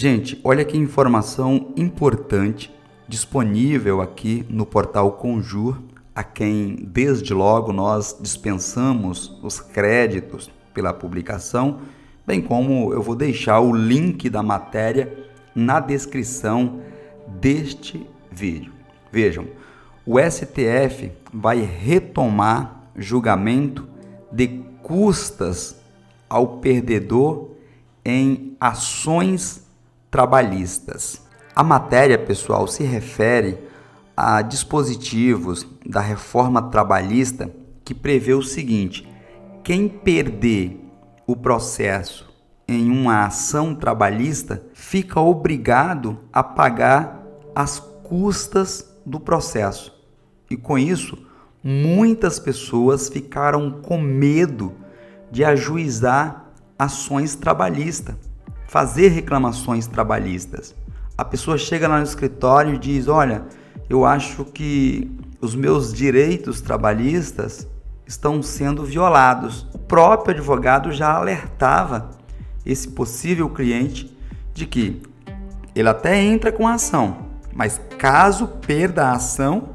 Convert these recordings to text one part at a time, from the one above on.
Gente, olha que informação importante disponível aqui no portal Conjur, a quem desde logo nós dispensamos os créditos pela publicação, bem como eu vou deixar o link da matéria na descrição deste vídeo. Vejam, o STF vai retomar julgamento de custas ao perdedor em ações trabalhistas. A matéria, pessoal, se refere a dispositivos da reforma trabalhista que prevê o seguinte: quem perder o processo em uma ação trabalhista fica obrigado a pagar as custas do processo. E com isso, muitas pessoas ficaram com medo de ajuizar ações trabalhistas, fazer reclamações trabalhistas. A pessoa chega lá no escritório e diz: olha, eu acho que os meus direitos trabalhistas estão sendo violados. O próprio advogado já alertava esse possível cliente de que ele até entra com a ação, mas caso perda a ação,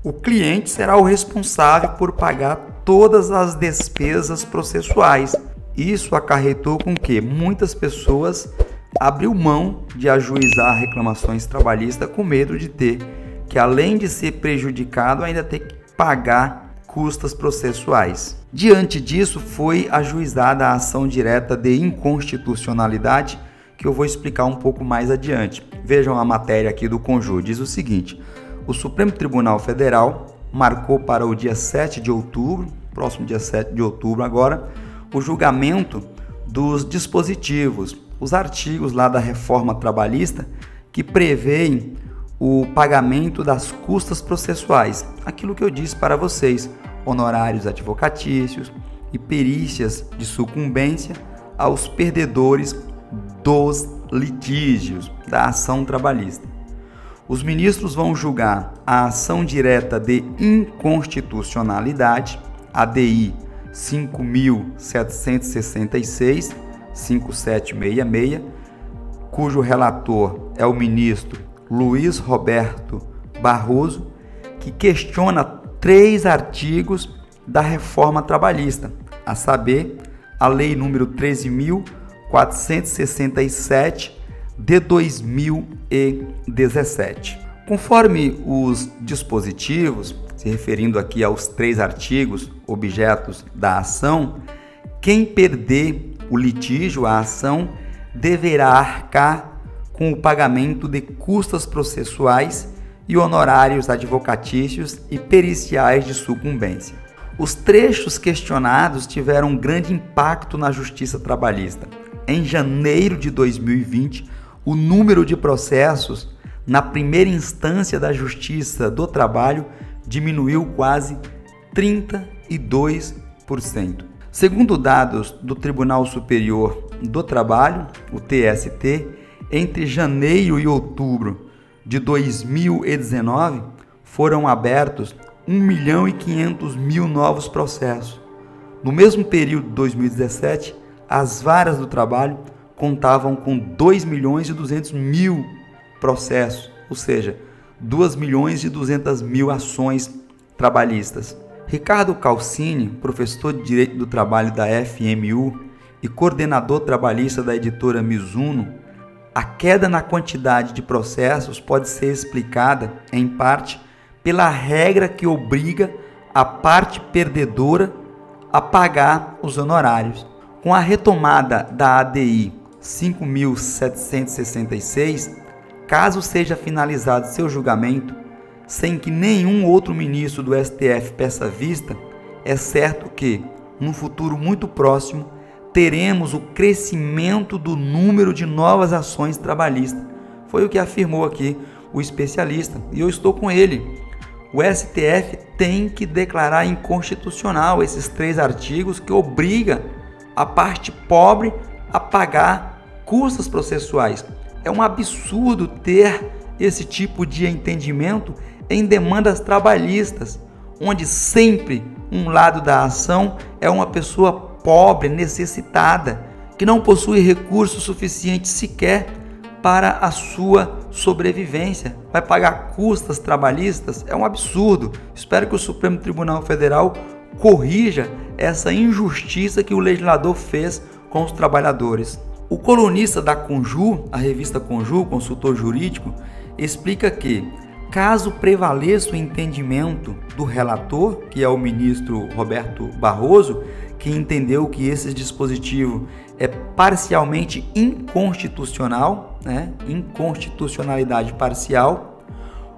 o cliente será o responsável por pagar todas as despesas processuais. Isso acarretou com que muitas pessoas abriu mão de ajuizar reclamações trabalhistas com medo de ter que, além de ser prejudicado, ainda ter que pagar custas processuais. Diante disso, foi ajuizada a ação direta de inconstitucionalidade, que eu vou explicar um pouco mais adiante. Vejam a matéria aqui do Conjur, diz o seguinte: o Supremo Tribunal Federal marcou para o dia 7 de outubro, próximo dia 7 de outubro agora, o julgamento dos dispositivos, os artigos lá da reforma trabalhista que prevêem o pagamento das custas processuais, aquilo que eu disse para vocês, honorários advocatícios e perícias de sucumbência aos perdedores dos litígios da ação trabalhista. Os ministros vão julgar a ação direta de inconstitucionalidade, ADI 5.766, 5766, cujo relator é o ministro Luiz Roberto Barroso, que questiona 3 artigos da reforma trabalhista, a saber, a Lei número 13.467 de 2017. Conforme os dispositivos, se referindo aqui aos 3 artigos objetos da ação, quem perder o litígio, a ação, deverá arcar com o pagamento de custas processuais e honorários advocatícios e periciais de sucumbência. Os trechos questionados tiveram um grande impacto na justiça trabalhista. Em janeiro de 2020, o número de processos na primeira instância da Justiça do Trabalho diminuiu quase 32%. Segundo dados do Tribunal Superior do Trabalho, o TST, entre janeiro e outubro de 2019, foram abertos 1.500.000 novos processos. No mesmo período de 2017, as varas do trabalho contavam com 2.200.000 processos, ou seja, 2.200.000 ações trabalhistas. Ricardo Calcini, professor de Direito do Trabalho da FMU e coordenador trabalhista da editora Mizuno, a queda na quantidade de processos pode ser explicada, em parte, pela regra que obriga a parte perdedora a pagar os honorários. Com a retomada da ADI 5.766, caso seja finalizado seu julgamento, sem que nenhum outro ministro do STF peça vista, é certo que, no futuro muito próximo, teremos o crescimento do número de novas ações trabalhistas. Foi o que afirmou aqui o especialista, e eu estou com ele. O STF tem que declarar inconstitucional esses 3 artigos que obrigam a parte pobre a pagar custas processuais. É um absurdo ter esse tipo de entendimento em demandas trabalhistas, onde sempre um lado da ação é uma pessoa pobre, necessitada, que não possui recursos suficientes sequer para a sua sobrevivência, vai pagar custas trabalhistas, é um absurdo. Espero que o Supremo Tribunal Federal corrija essa injustiça que o legislador fez com os trabalhadores. O colunista da Conjur, a revista Conjur, consultor jurídico, explica que, caso prevaleça o entendimento do relator, que é o ministro Roberto Barroso, que entendeu que esse dispositivo é parcialmente inconstitucional, inconstitucionalidade parcial,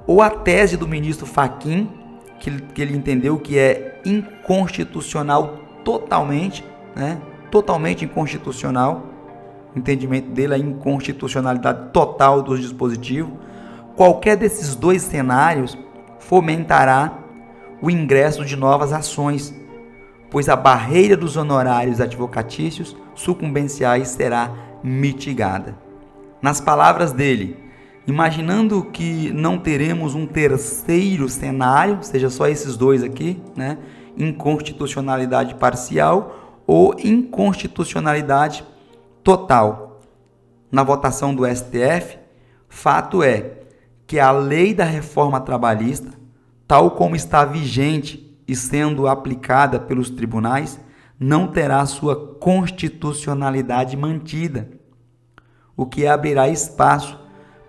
ou a tese do ministro Fachin, que ele entendeu que é inconstitucional totalmente, totalmente inconstitucional, o entendimento dele é a inconstitucionalidade total do dispositivo. Qualquer desses dois cenários fomentará o ingresso de novas ações, pois a barreira dos honorários advocatícios sucumbenciais será mitigada. Nas palavras dele, imaginando que não teremos um terceiro cenário, seja só esses dois aqui, inconstitucionalidade parcial ou inconstitucionalidade total. Na votação do STF, fato é que a lei da reforma trabalhista, tal como está vigente e sendo aplicada pelos tribunais, não terá sua constitucionalidade mantida, o que abrirá espaço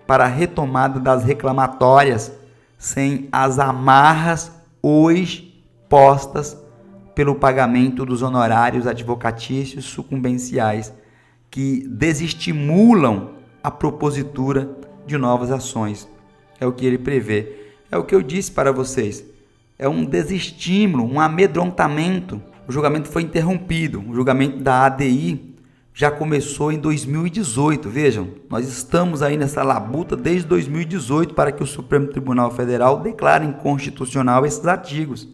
para a retomada das reclamatórias sem as amarras hoje postas pelo pagamento dos honorários advocatícios sucumbenciais, que desestimulam a propositura de novas ações. É o que ele prevê. É o que eu disse para vocês. É um desestímulo, um amedrontamento. O julgamento foi interrompido. O julgamento da ADI já começou em 2018. Vejam, nós estamos aí nessa labuta desde 2018 para que o Supremo Tribunal Federal declare inconstitucional esses artigos.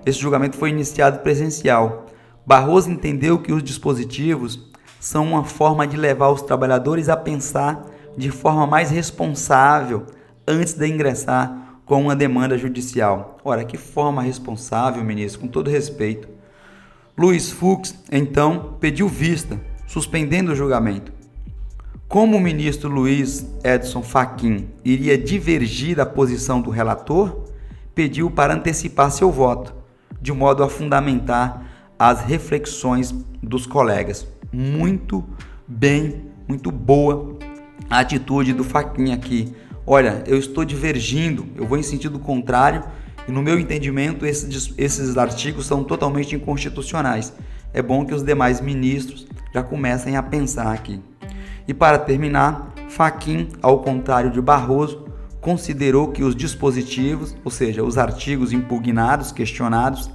Esse julgamento foi iniciado presencial. Barroso entendeu que os dispositivos são uma forma de levar os trabalhadores a pensar de forma mais responsável antes de ingressar com uma demanda judicial. Ora, que forma responsável, ministro, com todo respeito. Luiz Fux, então, pediu vista, suspendendo o julgamento. Como o ministro Luiz Edson Fachin iria divergir da posição do relator, pediu para antecipar seu voto, de modo a fundamentar as reflexões dos colegas. Muito bem, muito boa a atitude do Fachin aqui. Olha, eu estou divergindo, eu vou em sentido contrário e no meu entendimento esses artigos são totalmente inconstitucionais. É bom que os demais ministros já comecem a pensar aqui. E para terminar, Fachin, ao contrário de Barroso, considerou que os dispositivos, ou seja, os artigos impugnados, questionados,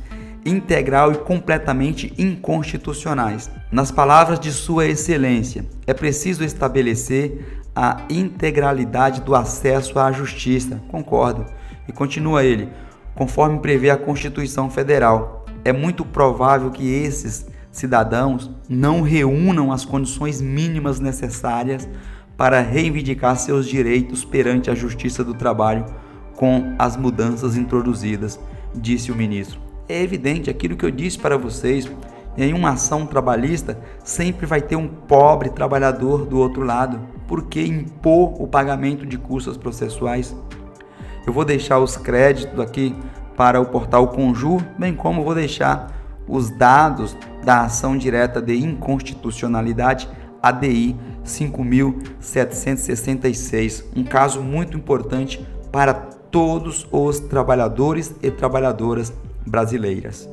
integral e completamente inconstitucionais. Nas palavras de Sua Excelência, é preciso estabelecer a integralidade do acesso à justiça. Concordo. E continua ele, conforme prevê a Constituição Federal. É muito provável que esses cidadãos não reúnam as condições mínimas necessárias para reivindicar seus direitos perante a Justiça do Trabalho com as mudanças introduzidas, disse o ministro. É evidente aquilo que eu disse para vocês, em uma ação trabalhista sempre vai ter um pobre trabalhador do outro lado. Por que impor o pagamento de custas processuais? Eu vou deixar os créditos aqui para o portal Conjur, bem como vou deixar os dados da ação direta de inconstitucionalidade ADI 5.766, um caso muito importante para todos os trabalhadores e trabalhadoras brasileiras.